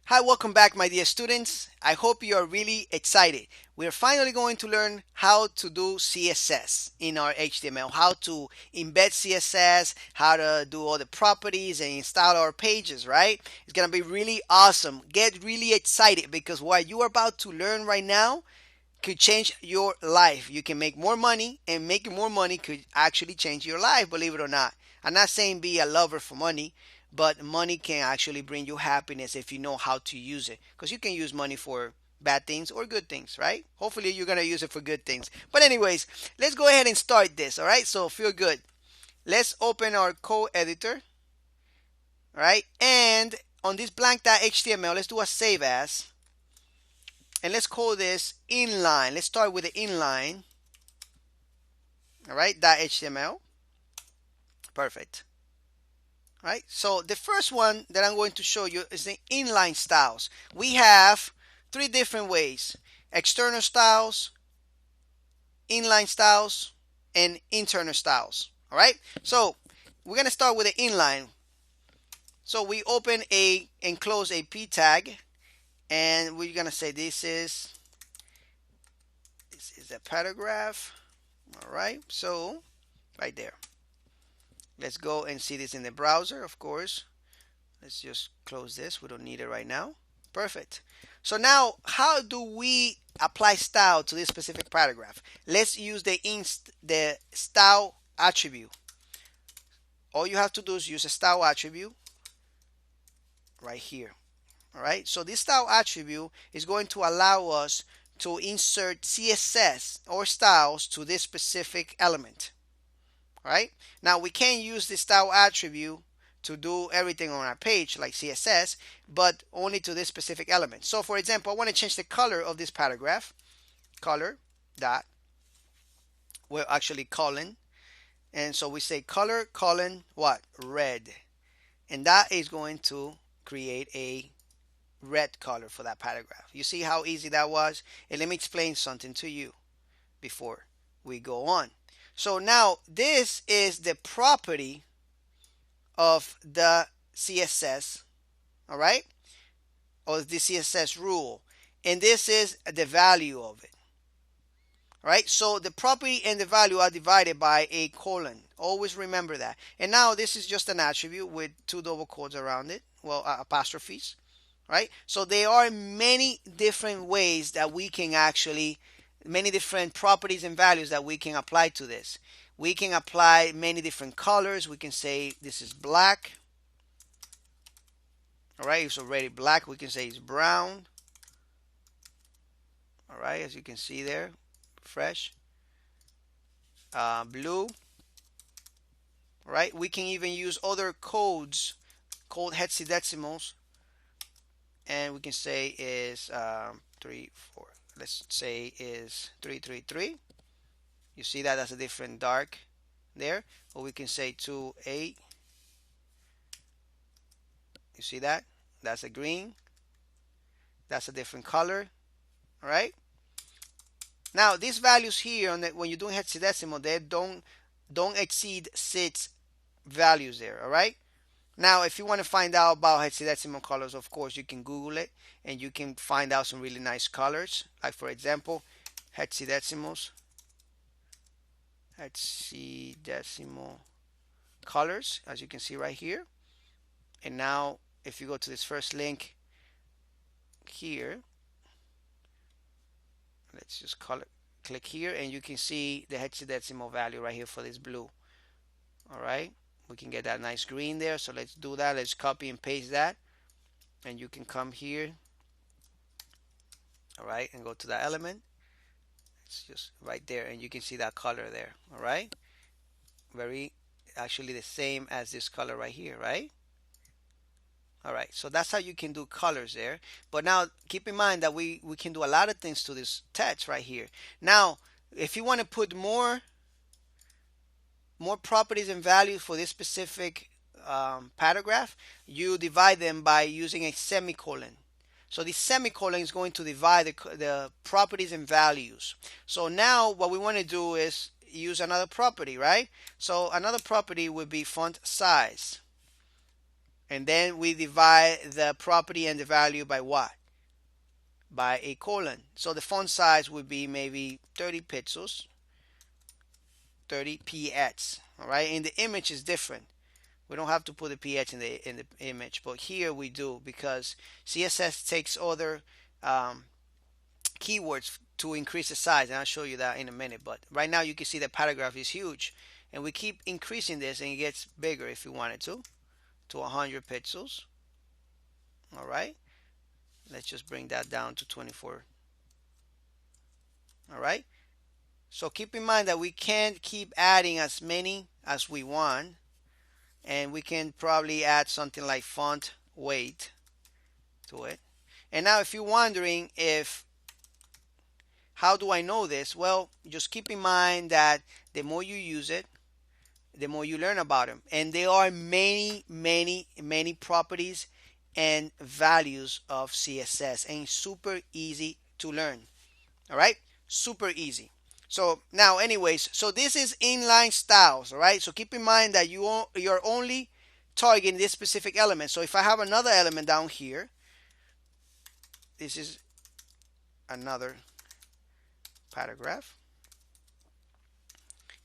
Hi, welcome back, my dear students. I hope you are really excited. We're finally going to learn how to do CSS in our HTML, how to embed CSS, how to do all the properties and install our pages, right? It's going to be really awesome. Get really excited because what you are about to learn right now could change your life. You can make more money, and making more money could actually change your life, believe it or not. I'm not saying be a lover for money, but money can actually bring you happiness if you know how to use it. Because you can use money for bad things or good things, right? Hopefully, you're going to use it for good things. But, anyways, let's go ahead and start this, all right? So, feel good. Let's open our code editor, all right? And on this blank.html, let's do a save as. And let's call this inline. Let's start with the inline. All right, .html. Perfect. All right, so the first one that I'm going to show you is the inline styles. We have three different ways: external styles, inline styles, and internal styles. All right, so we're going to start with the inline. So we open and close a p tag, and we're going to say this is a paragraph. All right, so right there. Let's go and see this in the browser, of course. Let's just close this. We don't need it right now. Perfect. So now, how do we apply style to this specific paragraph? Let's use the style attribute. All you have to do is use a style attribute right here. All right. So this style attribute is going to allow us to insert CSS or styles to this specific element. All right. Now we can use the style attribute to do everything on our page like CSS, but only to this specific element. So for example, I want to change the color of this paragraph. Color dot. We're actually colon. And so we say color colon what? Red. And that is going to create a red color for that paragraph. You see how easy that was? And let me explain something to you before we go on. So now this is the property of the CSS, all right, or the CSS rule, and this is the value of it. All right, so the property and the value are divided by a colon. Always remember that. And now this is just an attribute with two double quotes around it, well, apostrophes, right? So there are many different ways that we can actually, many different properties and values that we can apply to this. We can apply many different colors. We can say this is black. All right, it's already black. We can say it's brown. All right, as you can see there, fresh. Blue. All right, we can even use other codes called hexadecimals, and we can say is 3, 4. Let's say is 333. You see that that's a different dark there, or we can say 28. You see that? That's a green. That's a different color. All right. Now these values here on when you're doing hexadecimal, they don't exceed 6 values there. All right. Now, if you want to find out about hexadecimal colors, of course, you can Google it and you can find out some really nice colors. Like for example, hexadecimal colors, as you can see right here. And now if you go to this first link here, let's just click here, and you can see the hexadecimal value right here for this blue. All right, we can get that nice green there. So let's do that. Let's copy and paste that, and you can come here, all right, and go to that element. It's just right there, and you can see that color there. All right, very actually the same as this color right here, right? All right, so that's how you can do colors there. But now keep in mind that we can do a lot of things to this text right here. Now, if you want to put more properties and values for this specific paragraph, you divide them by using a semicolon. So the semicolon is going to divide the properties and values. So now what we want to do is use another property, right? So another property would be font size. And then we divide the property and the value by what? By a colon. So the font size would be maybe 30 pixels, 30 px. All right, and the image is different. We don't have to put the px in the image, but here we do, because CSS takes other keywords to increase the size, and I'll show you that in a minute. But right now you can see the paragraph is huge, and we keep increasing this, and it gets bigger if we wanted to 100 pixels. All right, let's just bring that down to 24. All right, so keep in mind that we can't keep adding as many as we want, and we can probably add something like font weight to it. And now if you're wondering, if how do I know this? Well, just keep in mind that the more you use it, the more you learn about them. And there are many, many, many properties and values of CSS, and super easy to learn. All right, super easy. So now, anyways, so this is inline styles. All right, so keep in mind that you're only targeting this specific element. So if I have another element down here, this is another paragraph.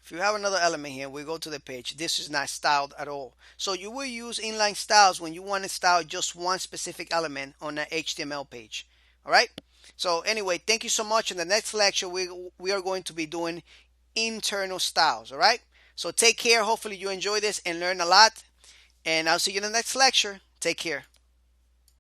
If you have another element here, we go to the page, this is not styled at all. So you will use inline styles when you want to style just one specific element on an HTML page. All right, so anyway, thank you so much. In the next lecture, we are going to be doing internal styles. All right, so take care. Hopefully you enjoy this and learn a lot, and I'll see you in the next lecture. Take care.